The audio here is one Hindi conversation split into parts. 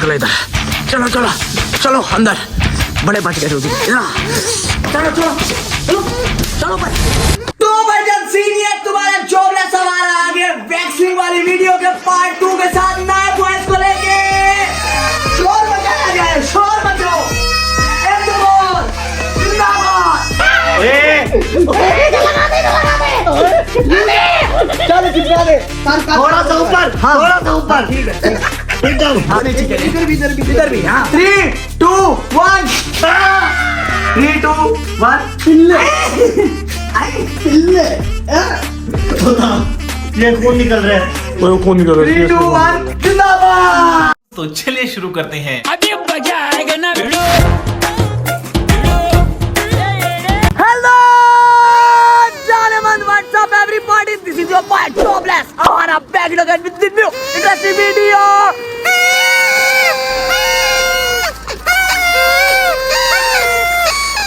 निकलो इधर। चलो चलो चलो अंदर, बड़े बच गए। चलो चलो चलो चलो भाई। तो भाई जब सीनियर तुम्हारा जॉबलेस हमारा आगे वैक्सिंग वाली वीडियो के पार्ट 2 के साथ नए बॉयज को लेके शोर मचाया जाए। शोर मचाओ, थोड़ा सा ऊपर, थोड़ा सा ऊपर। इधर भी। हाँ 3 2 1 3 2 1 ये खून निकल रहा है। खून निकल रहा है। 3 2 1 जिंदाबाद। तो चलिए शुरू करते हैं। अभी मजा आएगा ना भिड़ो। हेलो जानेमन, what's up everybody, this is your boy jobless. हमारा बैक लगा विद न्यू इंटरेस्टिंग वीडियो।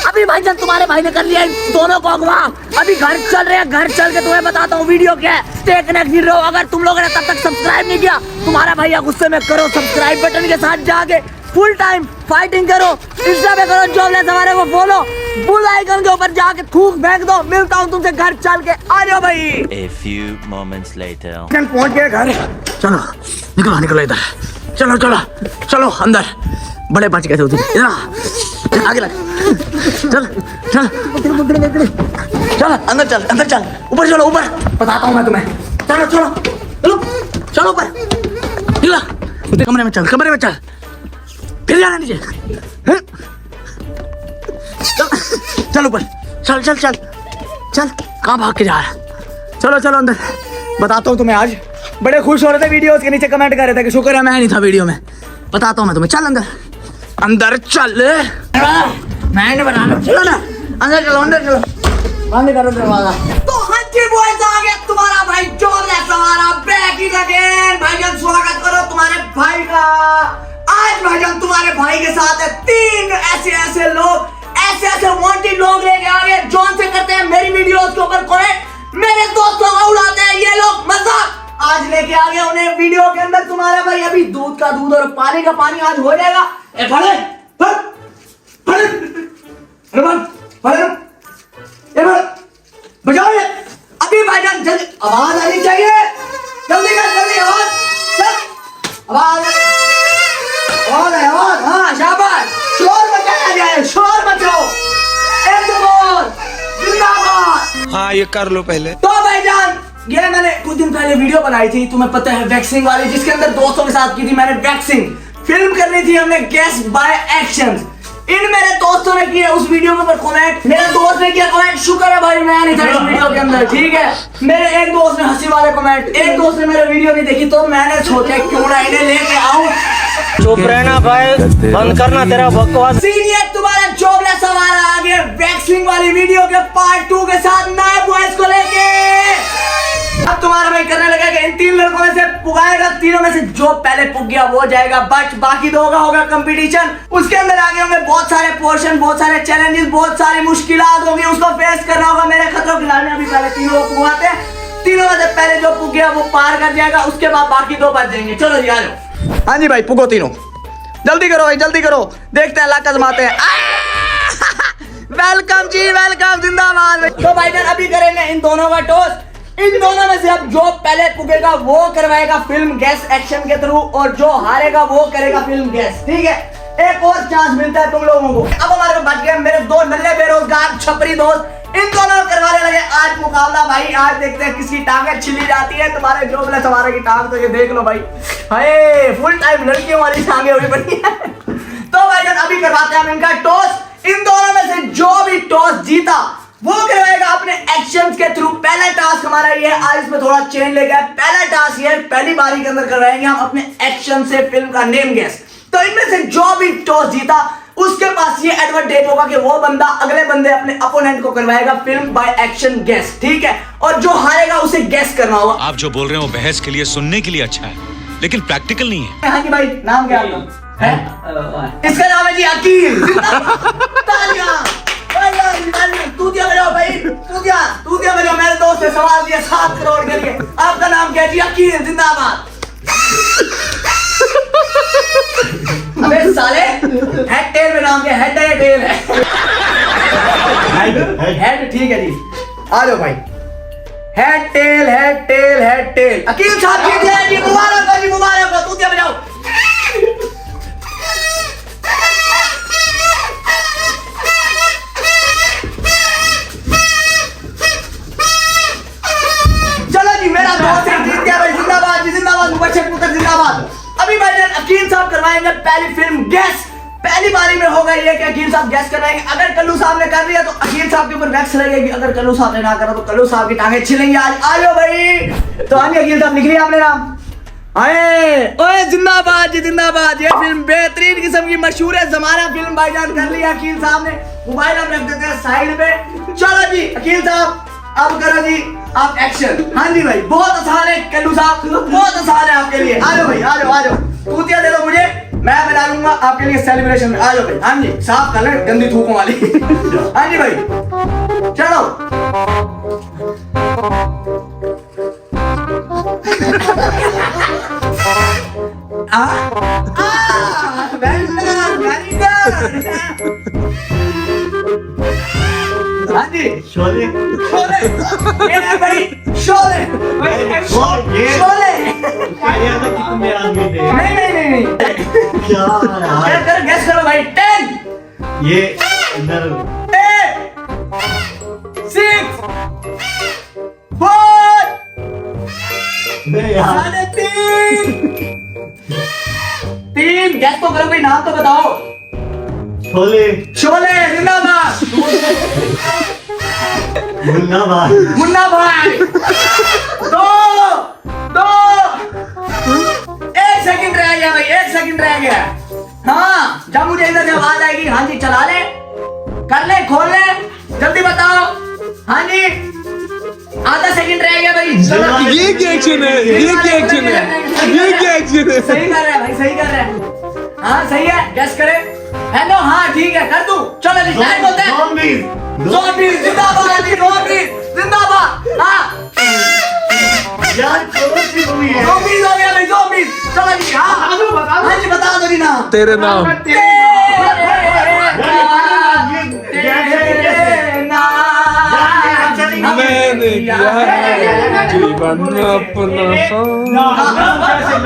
अभी भाईजान तुम्हारे भाई ने कर लिया इन दोनों को अगवा। अभी घर चल रहे हैं, घर चल के तुम्हें बताता हूँ वीडियो क्या है। स्टे कनेक्टेड रहो। अगर तुम लोगों ने तब तक सब्सक्राइब नहीं किया, तुम्हारा भैया गुस्से में करो सब्सक्राइब बटन के साथ जाके फुल टाइम फाइटिंग करो। इंस्टा पे करो जॉबलेस हमारे को फॉलो, बुल आइकन के ऊपर जाके थूक फेंक दो। मिलता हूँ तुमसे घर चल के। आ जाओ भाई। A few moments later. पहुंच गए घर। चलो निकलो निकलो इधर। चलो चलो चलो अंदर, बड़े बच गए थे इधर। आगे लग। चल चल चल अंदर चल, अंदर चल, ऊपर चलो ऊपर, बताता हूँ मैं तुम्हें। चलो चलो चलो चलो ऊपर। निकला कमरे में चल, कमरे में चल, फिर जाना नीचे। चल ऊपर, चल चल चल चल। कहाँ भाग के जा रहा है? चलो चलो अंदर। बताता हूँ तुम्हें, आज बड़े खुश हो रहे थे वीडियोस के नीचे कमेंट कर रहे थे कि शुक्र है मैं नहीं था वीडियो में। बताता हूँ मैं तुम्हें। चल अंदर, अंदर चल। मैं नहीं बनाना, चलो ना अंदर चलो, अंदर चलो, बंद करो दरवाजा। तो हाँ जी बॉयज, आ गया तुम्हारा भाई जॉबलेस हमारा बैक इन अगेन। भाईजान स्वागत करो तुम्हारे भाई का। आज भाईजान तुम्हारे भाई के साथ है 3 ऐसे लोग, ऐसे वांटेड लोग लेके आ गए। जॉन से करते हैं मेरी वीडियोस के ऊपर कमेंट, मेरे दोस्तों को उड़ाते हैं ये लोग मजाक। आज लेके आ गए उन्हें वीडियो के अंदर तुम्हारा भाई। अभी दूध का दूध और पानी का पानी आज हो जाएगा। ए फड़े फड़ फड़ फड़ फड़ बजाओ ये। अभी भाईजान जल्दी आवाज आनी चाहिए, जल्दी कर, जल्दी आवाज चल, आवाज आवाज। हाँ शाबाश, शोर मचाया जाए, शोर मचाओ। एक दो बोल जिंदाबाद। हाँ ये कर लो पहले। तो भाईजान ये मैंने कुछ दिन पहले वीडियो बनाई थी, तुम्हें पता है वैक्सिंग वाली, जिसके अंदर दोस्तों के साथ की थी मैंने वैक्सिंग। फिल्म करनी थी हमने गेस बाय एक्शन। इन मेरे दोस्तों ने किया उस वीडियो के ऊपर कमेंट, मेरे दोस्त ने किया कमेंट। शुक्र है भाई मैं नहीं था इस वीडियो के अंदर, ठीक है। मेरे एक दोस्त ने हंसी वाले कमेंट, एक दोस्त ने मेरा वीडियो नहीं देखी, तो मैंने सोचा क्यों ना इन्हें लेके आऊं। चुप रहना भाई, बंद करना तेरा बकवास। सीनियर तुम्हारा जॉबलेस हमारा आगे वैक्सिंग वाली वीडियो के पार्ट 2 के साथ नए बॉयज को लेके। अब तुम्हारा भाई करने लगा कि इन 3 लड़कों में से पुगाएगा, तीनों में से जो पहले पुग गया वो जाएगा। बट बाकी 2 का होगा कंपटीशन। उसके अंदर आगे हमें बहुत सारे पोर्शन, बहुत सारे चैलेंजेस, बहुत सारी मुश्किलात होंगी, उसको फेस करना होगा। मेरे खतरों के खिलाड़ी अभी पहले 3 को पुगाते हैं। 3 में से पहले जो पुग गया वो पार कर जाएगा, उसके बाद बाकी 2 बच जाएंगे। चलो जी आ जाओ। हाँ जी भाई पुगो तीनों, जल्दी करो भाई, जल्दी करो, देखते हैं लाख आजमाते हैं। वेलकम जी वेलकम, जिंदाबाद। तो भाईजान अभी करेंगे इन दोनों का टॉस। इन दोनों में से अब जो पहले पुगेगा वो करवाएगा फिल्म गैस एक्शन के थ्रू, और जो हारेगा वो करेगा फिल्म गैस, ठीक है। एक और चांस मिलता है तुम लोगों को। अब हमारे को बच गए मेरे 2 नल्ले बेरोजगार छपरी दोस्त, इन दोनों करवाने लगे आज मुकाबला। भाई आज देखते हैं किसकी टांगें छिली जाती है। तुम्हारे जॉबलेस हमारे की टांग तो ये देख लो भाई, हाय फुल टाइम लड़कियों वाली टांगें हुई पड़ी है। तो भाईजान अभी करवाते हैं हम इनका टॉस। इन दोनों में से जो भी टॉस जीता वो करवाएगा अपने एक्शंस के थ्रू। पहला टास्क हमारा ये, आज इसमें थोड़ा चेंज ले गया। पहला टास्क ये पहली बारी के अंदर करवाएंगे हम अपने एक्शन से फिल्म का नेम गेस। तो इनमें से जो भी टॉस जीता उसके पास ये एडवांटेज होगा कि वो बंदा अगले बंदे अपने अपोनेंट को करवाएगा फिल्म बाय एक्शन गेस, ठीक है। और जो हारेगा उसे गेस करना होगा। आप जो बोल रहे हो बहस के लिए, सुनने के लिए अच्छा है, लेकिन प्रैक्टिकल नहीं है। हाँ जी भाई, नाम क्या है? इसका नाम है जी अकील। तालियां। तू क्या बजाओ भाई, तू क्या बजाओ। मेरे दोस्त ने सवाल दिया 7 करोड़ के लिए। आपका नाम क्या है जी? अकील, जिंदाबाद। अबे साले हेड टेल में नाम के हेड है टेल है हेड ठीक है जी आ जाओ भाई head tail head tail head tail Akeel साहब जीत गए जी मुबारक हो तू क्या बजाओ चलो जी मेरा दोस्त है जीत गया भाई जिंदाबाद जी जिंदाबाद मुबशर पुत्र जिंदाबाद अभी भाई अकील साहब करवाएंगे पहली फिल्म गैस पहली बारी में होगा ये कि अकील साहब गैस कराएंगे अगर कल्लू साहब ने कर दिया तो अकील साहब के ऊपर वैक्स लगेगी अगर कल्लू साहब ने ना करा तो कल्लू साहब की टांगे छिलेंगी आज आ जाओ भाई तो हाँ जी अकील साहब लिख लिया आपने नाम आए ओए जिंदाबाद जी जिंदाबाद ये फिल्म बेहतरीन किस्म की मशहूर है जमाना फिल्म भाईजान कर लिया अकील साहब ने मोबाइल हम रख देते हैं साइड पे चलो जी अकील साहब अब करो जी आप एक्शन हाँ जी भाई बहुत आसान है कल्लू साहब बहुत आसान है आपके लिए आ जाओ भाई आ जाओ तूतिया दे दो मुझे मैं बना लूंगा आपके लिए सेलिब्रेशन में आ जाओ भाई हाँ जी साफ कर ले गंदी थूकों वाली हाँ जी भाई चलो हाँ जी शोले शोले ये है भाई शोले शोले मेरा आदमी दे नहीं क्या यार कर गैस करो भाई 10 ये इधर 8 6 4 नहीं यार 3 गैस तो करो भाई नाम तो बताओ शोले शोले जिंदाबाद मुन्ना भाई 2 1 सेकंड रह गया भाई 1 सेकंड रह गया हाँ जब मुझे इधर से आवाज आएगी हाँ जी चला ले कर ले खोल ले जल्दी बताओ हाँ जी आधा सेकंड रह गया भाई ये क्या एक्शन है ये क्या एक्शन है ये क्या एक्शन है सही कर रहा है भाई सही कर रहा है हाँ सही है गैस करे हेलो हाँ ठीक है कर दूं चलो जी टाइम होता है ज़ॉम्बीज़ जिंदाबाद जी ज़ॉम्बीज़ जिंदाबाद हाँ यार कौन सी मूवी है ज़ॉम्बीज़ हो गया भाई ज़ॉम्बीज़ चलो जी हाँ जी बता दो जी नाम तेरे नाम मैंने किया है जीवन अपना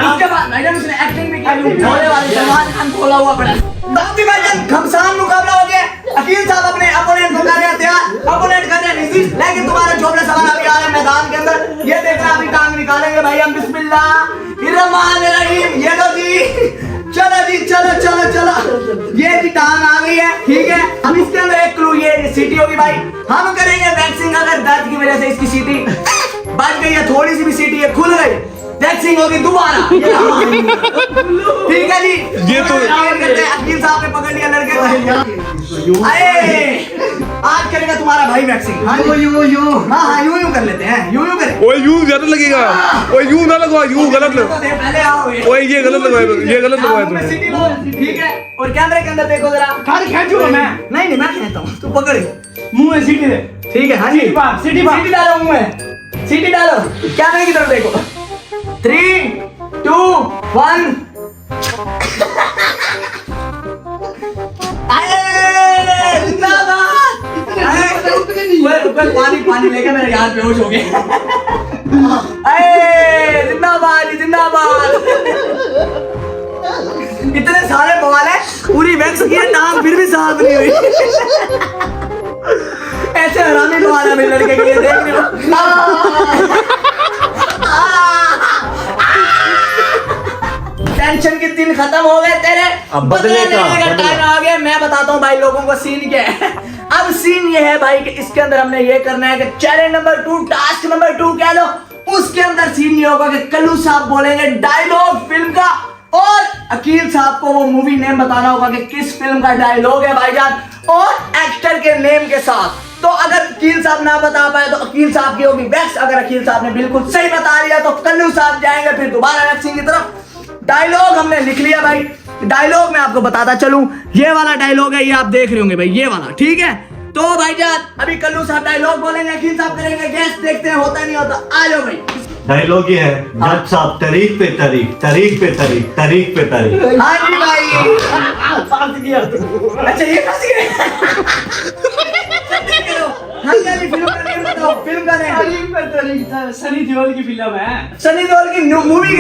उसके बाद मैडम उसने एक्टिंग भी की भोले वाले सलमान खान खोला हुआ पड़ा बाकी भाईजान घमसान मुकाबला हो गया अकील साहब अपने अपोनेंट को कर रहे हैं तैयार अपोनेंट कर रहे हैं रिसीव लेकिन तुम्हारा छोटा सवाल अभी आ रहा है मैदान के अंदर ये देखना अभी टांग निकालेंगे भाई हम बिस्मिल्लाहिर्रहमानिर्रहीम ये लो जी चलो जी चलो ये जी टांग आ गई है ठीक है अब इसके अंदर एक क्लू ये सीटी होगी भाई हम करेंगे वैक्सिंग अगर दर्द की वजह से इसकी सीटी बच गई है थोड़ी सी भी सीटी है खुल गई वैक्सिंग होगी दोबारा ठीक है जी ये तो अकील साहब ने पकड़ लिया लड़के को आज करेगा तुम्हारा भाई वैक्सिंग हाँ यूं कर लेते हैं यूं करें ओए यूं ज्यादा लगेगा ओए यूं ना लगवा यूं गलत लगवा पहले आओ ओए ये गलत लगवाया तुमने ठीक है और कैमरे के अंदर देखो जरा खाली खींचूंगा मैं नहीं मैं खींचता हूँ तू पकड़ मुंह में सीटी दे ठीक है हाँ जी सीटी डालो मुंह में सीटी डालो कैमरे की तरफ देखो 3 2 1 पानी लेके मेरे यार बेहोश हो गए जिंदाबाद इतने सारे बवाल है पूरी वैक्स की है नाम फिर भी साफ नहीं हुई ऐसे हरामी बवाल है मेरे लड़के के लिए देख रहे हो टेंशन के दिन खत्म हो गए तेरे अब बदले का टाइम आ गया मैं बताता हूँ भाई लोगों को सीन क्या है अब सीन ये है भाई कि इसके अंदर हमने ये करना है कि चैलेंज नंबर 2 टास्क नंबर 2 कह लो उसके अंदर सीन ये होगा कि कल्लू साहब बोलेंगे डायलॉग फिल्म का और अकील साहब को वो मूवी नेम बताना होगा कि किस फिल्म का डायलॉग है भाईजान और एक्टर के नेम के साथ तो अगर अकील साहब ना बता पाए तो अकील साहब की होगी वैक्स अगर अकील साहब ने बिल्कुल सही बता दिया तो कल्लू साहब जाएंगे फिर दोबारा वैक्सिंग की तरफ डायलॉग हमने लिख लिया भाई डायलॉग मैं आपको बताता चलूं ये वाला डायलॉग है ये आप देख रहे होंगे भाई ये वाला ठीक है तो भाईजान अभी कल्लू साहब डायलॉग बोलेंगे अकील साहब करेंगे गैस देखते हैं होता नहीं होता आ जाओ भाई डायलॉग ये है, जज साहब तारीख पे तारीख, तारीख पे तारीख, तारीख पे तारीख। हाँ जी भाई फंस गया तू। अच्छा ये फंस गए। हाँ जी हाँ जी, फिल्म का नेम बताओ, फिल्म का नेम। सनी देओल की फिल्म है। सनी देओल की मूवी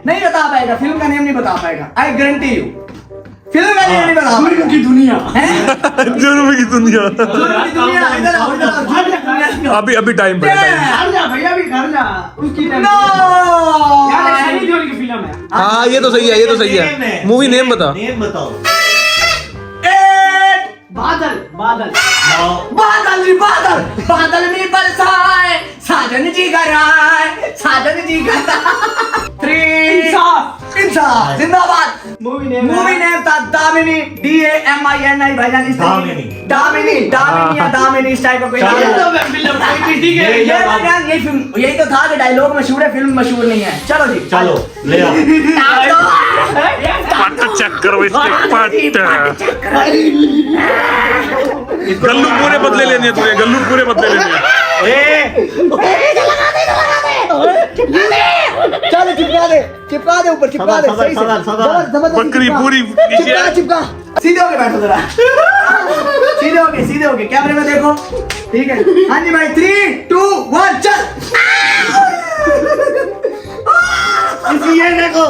नहीं बता पाएगा, फिल्म का नेम नहीं बता पाएगा, आई गारंटी यू। फिल्म का नेम नहीं बता पाएगा। की दुनिया। जुर्म की दुनिया। जुर्म की दुनिया, इधर आओ, इधर आओ, जुर्म की दुनिया। अभी टाइम पे घर जा भैया भी घर जा। उसकी नो यार सनी देओल की फिल्म है। हाँ ये तो सही है, ये तो सही है। मूवी नेम बता। नेम बताओ। बादल बादल बादल जी बादल, बादल में बरसाए साजन जी घर आए, साजन जी घर आए। 3 इंसाफ जिंदाबाद। मूवी नेम था दामिनी, DAMINI भाईजान। इस दामिनी या दामिनी इस टाइप का कोई ठीक है। ये भाईजान ये फिल्म यही तो था कि डायलॉग मशहूर है, फिल्म मशहूर नहीं है। चलो जी चलो ले आओ। पट चेक करो इसके पट। गल्लू पूरे बदले लेने हैं तुझे, गल्लू पूरे बदले लेने हैं। चलो चिपका दे ऊपर, चिपका दे सही से। बकरी पूरी चिपका। सीधे होके बैठो जरा, सीधे होके कैमरे में देखो, ठीक है। हाँ जी भाई 3, 2, 1 चल। ये देखो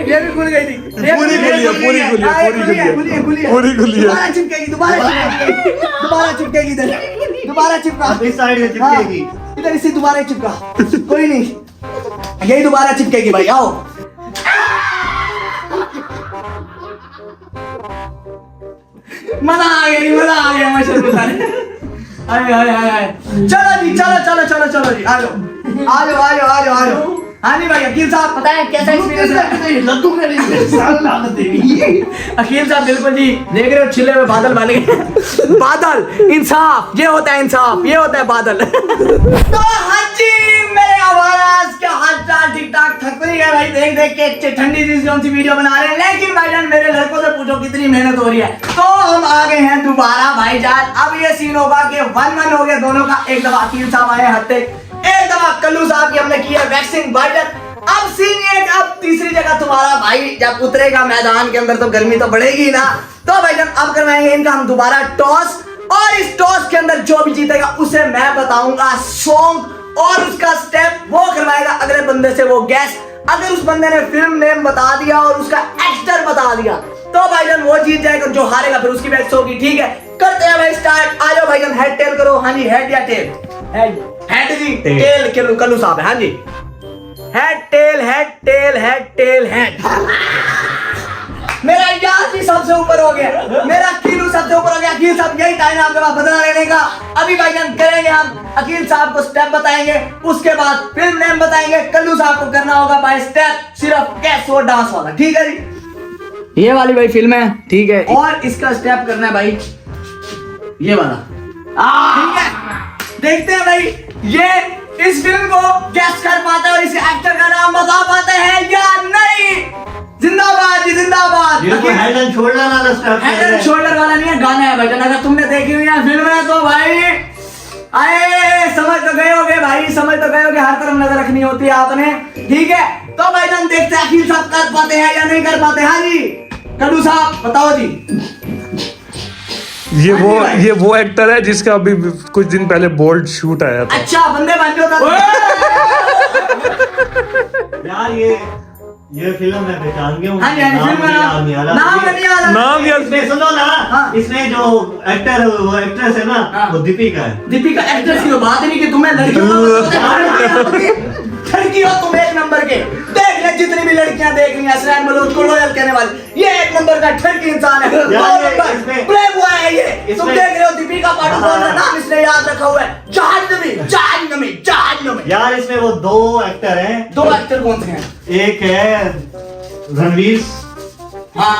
ये भी खुल गई थी। पूरी खुली है। दोबारा चिपकेगी, दोबारा चिपका। इस साइड में चिपकेगी। इधर इसे दोबारा चिपका, कोई नहीं, यही दोबारा चिपकेगी भाई। आओ मजा आ गया मशहूर बताने। हाय चलो जी, चलो जी, आ जाओ। हाँ जी भाई अकील साहब बताएं कैसा एक्सपीरियंस है? लड्डू के लिए अकील साहब बिल्कुल जी, देख रहे हो छिले हुए बादल वाले। बादल इंसाफ, ये होता है इंसाफ, ये होता है बादल। तो हाँ जी मेरे आवाज क्या हाल ठीक ठाक, थक नहीं गए भाई देख के ठंडी सी कौन सी वीडियो बना रहे हैं। लेकिन भाईजान मेरे लड़कों से पूछो कितनी मेहनत हो रही है। तो हम आ गए हैं दोबारा भाईजान। अब ये सीन होगा कि 1-1 हो गया दोनों का। एक दफा अकील साहब आए हत्ते, एक दफा कल्लू साहब की हमने किया वैक्सिंग भाईजान। अब सीन ये कि अब तीसरी जगह तुम्हारा भाई जब उतरेगा मैदान के अंदर तो गर्मी तो बढ़ेगी ना। तो भाईजान अब करवाएंगे इनका हम दोबारा टॉस, और इस टॉस के अंदर जो भी जीतेगा उसे मैं बताऊंगा सॉन्ग, और उसका स्टेप वो करवाएगा अगले बंदे से वो गैस। अगर उस बंदे ने फिल्म नेम बता दिया और उसका एक्टर बता दिया तो भाईजान वो जीत जाएगा, जो हारेगा फिर उसकी वैक्स होगी। ठीक है करते हैं भाई स्टार्ट। आ जाओ भाईजान, हेड टेल करो। हाँ जी हेड या टेल? हेड जी, टेल कल्लू साहब है। हाँ जी हेड टेल हेड। मेरा यार भी सबसे ऊपर हो गया, मेरा कीलू सबसे ऊपर हो गया। अकील साहब यही टाइम है आपके पास बदला लेने का। अभी भाईजान करेंगे हम, अकील साहब को स्टेप बताएंगे, उसके बाद फिल्म नेम बताएंगे। कल्लू साहब को करना होगा बाय स्टेप सिर्फ गैस और डांस वाला। ठीक है जी, ये वाली भाई फिल्म है, ठीक है, और इसका स्टेप करना है भाई ये वाला। ठीक है देखते हैं भाई ये इस फिल्म को गैस कर पाते हैं और इस एक्टर का नाम बता पाते हैं या नहीं। जिंदाबाद जी जिंदाबाद। हेड एंड शोल्डर वाला स्टेप, हेड एंड शोल्डर वाला नहीं है, गाना है भाईजान। अगर तुमने देखी हुई है फिल्म है तो भाई आए समझ तो गए होगे भाई, समझ तो गए होगे। हर तरफ नजर रखनी होती है आपने। ठीक है तो भाईजान देखते हैं अकील साहब कर पाते हैं या नहीं कर पाते। हाँ जी कल्लू साहब बताओ जी। ये वो एक्टर है जिसका अभी कुछ दिन पहले बोल्ड शूट आया था। अच्छा बंदे बन जाओ यार ये फिल्म मैं पहचान गया हूँ। हाँ जी फिल्म का नाम नहीं आ रहा। नाम यार इसमें सुनो ना। हाँ। इसमें जो एक्टर वो एक्ट्रेस है ना वो दीपिका है। दीपिका एक्ट्रेस की तो बात ही नहीं कि तुम्हें लड़की हो तुम एक नंबर के। देख ले जितनी भी लड़कियां देख रही हैं असरान मलूक को लॉयल कहने वाली, ये एक नंबर का ठरकी इंसान है। प्ले बॉय है ये। तुम देख रहे हो दीपिका पादुकोण का नाम इसने याद रखा हुआ है, जाह्नवी। यार इसमें वो 2 एक्टर हैं। 2 एक्टर कौन से हैं? एक है रणवीर, हाँ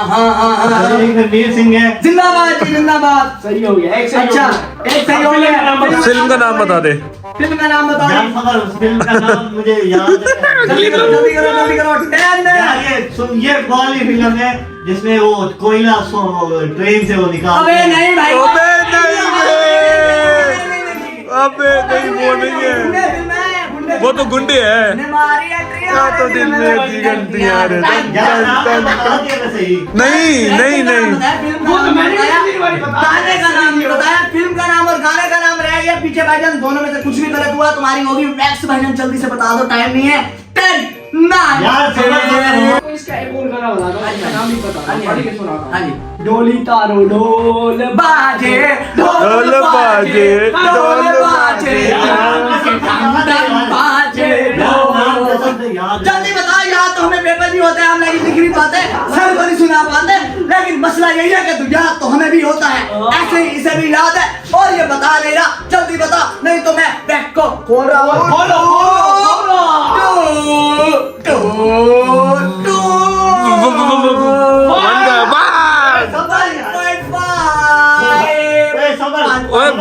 रणवीर सिंह है। जिंदाबाद जी जिंदाबाद। सही हो गया। एक सही अच्छा एक सही हो गया। फिल्म का नाम बता दे। फिल्म का नाम बताओ। मगर उस फिल्म का नाम मुझे याद है। जल्दी करो 10 यार ये वाली फिल्म है जिसमें वो कोयला ट्रेन से वो निकाल। अबे नहीं भाई पे कहीं वो नहीं है, वो तो गुंडे है। क्या तो दिल में थी गलती यार। नहीं नहीं नहीं, गाने का नाम नहीं बताया, फिल्म का नाम और गाने का नाम रह गया पीछे। भाईजान दोनों में से कुछ भी गलत हुआ तुम्हारी होगी वैक्स। भाईजान जल्दी से बता दो, टाइम नहीं है। 10 9 इसका एक और गाना बता दो, इसका नाम नहीं पता, पढ़ के सुनाता हूं। हाँ जी। डोली तारो ढोल बाजे ढोल बाजे ढोल बाजे बाजे जल्दी बताओ यार। तो हमें पेपर भी होते हैं, हम लेकिन लिख नहीं पाते, सर को नहीं सुना पाते। लेकिन मसला यही है कि तू याद तो हमें भी होता है, ऐसे ही इसे भी याद है और ये बता नहीं रहा। जल्दी बता, नहीं तो मैं बैग को खोल रहा हूँ।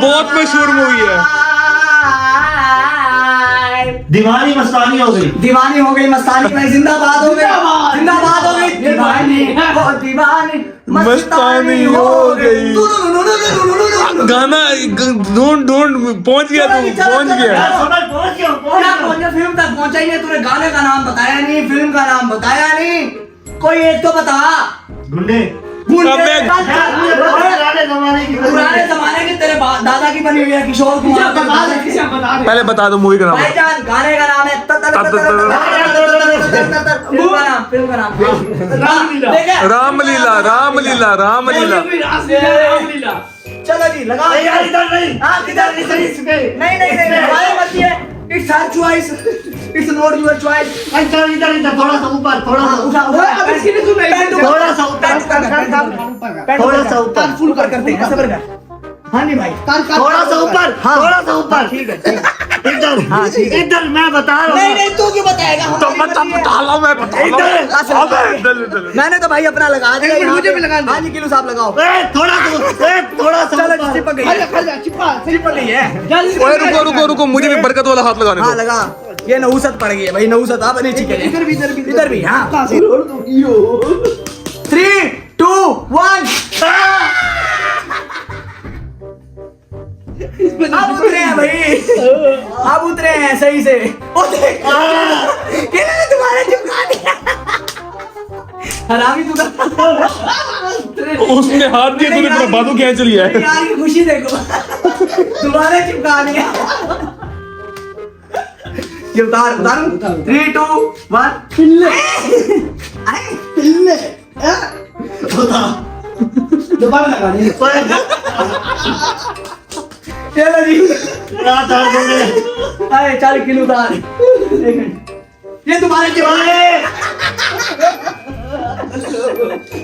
बहुत मशहूर मूवी है। दीवानी मस्तानी हो गई, दीवानी हो गई, मस्तानी में जिंदाबाद हो गई, जिंदाबाद हो गई। दीवानी वो दीवानी मस्तानी हो गई। गाना ढूंढ ढूंढ पहुंच गया, तू पहुंच गया। क्या पहुंचा? फिल्म तक पहुंचा ही नहीं। तूने गाने का नाम बताया नहीं, फिल्म का नाम बताया नहीं, कोई एक तो बता। गुंडे पुराने जमाने की तेरे दादा की बनी हुई है, किशोर कुमार। पहले बता दो मूवी का नाम। भाईजान गाने का नाम है फिल्म का नाम रामलीला रामलीला रामलीला। चलो जी लगाओ यार। इधर नहीं, हाँ इधर नहीं नहीं नहीं, हमारे मत है। It's her choice, it's not your choice. इधर इधर इधर थोड़ा सा ऊपर, थोड़ा सा उठा उठा। अब इसकी नहीं सुन रही, थोड़ा सा ऊपर, थोड़ा सा ऊपर फुल कर करते हैं, सबर कर। हाँ नहीं भाई, थोड़ा सा ऊपर, थोड़ा सा ऊपर। ठीक है ठीक है। इधर इधर मैं बता रहा हूँ। नहीं नहीं, तू क्यों बताएगा? तो बता लो, मैं बता लो। मैंने तो भाई अपना लगा दिया, मुझे भी लगा। हाँ जी किलो साहब लगाओ। थोड़ा सा चलो चिपक गई है, चिपक गई है। ओए रुको रुको रुको, मुझे भी बरकत वाला हाथ लगाने हाँ दो। लगा। ये नहुसत पड़ गई है भाई, नहुसत आप नहीं चिके। इधर भी इधर भी इधर भी। हाँ 3 2 1। अब उतरे हैं भाई, अब उतरे हैं सही से। ओ देख किसने तुम्हारे चिपका दिया? हरामी तू उसने हाथ दिया, तूने अपना बाजू खींच लिया है। यार की खुशी देखो, तुम्हारे चिपका दिया। ये उतार उतार। 3 2 1। पिल्ले पिल्ले दोबारा लगा दी। चलो जी, अरे 4 किलो उतार। ये तुम्हारे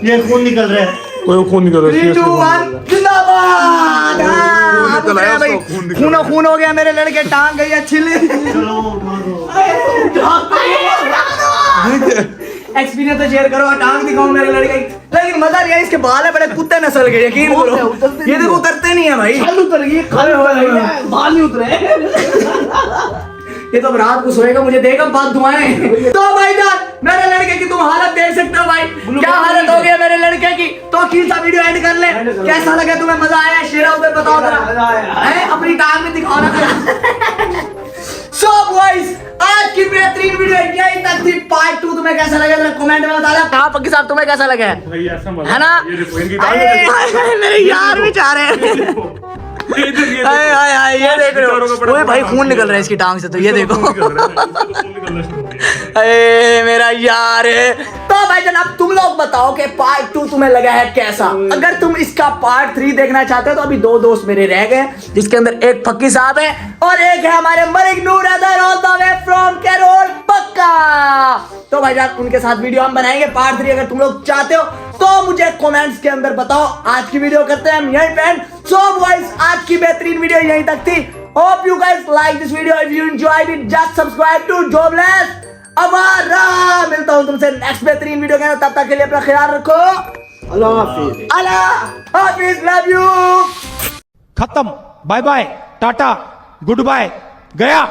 ये खून निकल रहा है। ओए खून निकल रहा है। 3 2 1 जिंदाबाद। निकल आया उसको, खून निकल खून खून हो गया मेरे लड़के, टांग गई अच्छी। एक्सपीरियंस तो शेयर करो, टांग दिखाओ मेरे लड़के। लेकिन मजा नहीं है, इसके बाल है बड़े कुत्ते नस्ल के, यकीन करो। ये देखो उतरते नहीं है भाई, बाल नहीं उतरे। ये तो रात को सोएगा, मुझे देगा बात दुआएं। तो भाईजान मेरे लड़के की तुम हालत देख सकते हो भाई, क्या हालत हो गई है मेरे लड़के की। तो अखीर सा वीडियो एंड कर ले। कैसा लगा तुम्हें? मजा आया? शेरा उधर बताओ जरा, अपनी टांग में दिखाओ ना। सो बॉयज, आज की बेहतरीन वीडियो यही तक थी। पार्ट 2 तुम्हें कैसा लगा जरा कमेंट में बताना। कहाँ पक्की साहब तुम्हें कैसा लगा है ना? मेरे यार भी चाह रहे हैं। ये देख रहे हो, ओए भाई खून निकल रहा है इसकी टांग से, तो ये देखो। अरे मेरा यार है। तो भाई जनाब तुम लोग बताओ कि पार्ट 2 तुम्हें लगा है कैसा। अगर तुम इसका पार्ट 3 देखना चाहते हो तो अभी 2 दोस्त मेरे रह गए, जिसके अंदर एक फक्की साहब है और एक है हमारे Malik Noor other all the way from Kerala पक्का। तो भाई जान उनके साथ वीडियो हम बनाएंगे पार्ट 3। अगर तुम लोग चाहते हो तो मुझे कमेंट्स के अंदर बताओ। आज की वीडियो करते हैं हम यहीं पे एंड। सो बॉयज, आज की बेहतरीन वीडियो यहीं तक थी। Hope you guys like this video. If you enjoyed it just subscribe to Jobless Awara. मिलता हूं तुमसे नेक्स्ट बेहतरीन वीडियो के अंदर, तब तक के लिए अपना ख्याल रखो। अल्लाह हाफिज। अल्लाह हाफिज, लव यू। खत्म, bye bye, tata, good bye, गया।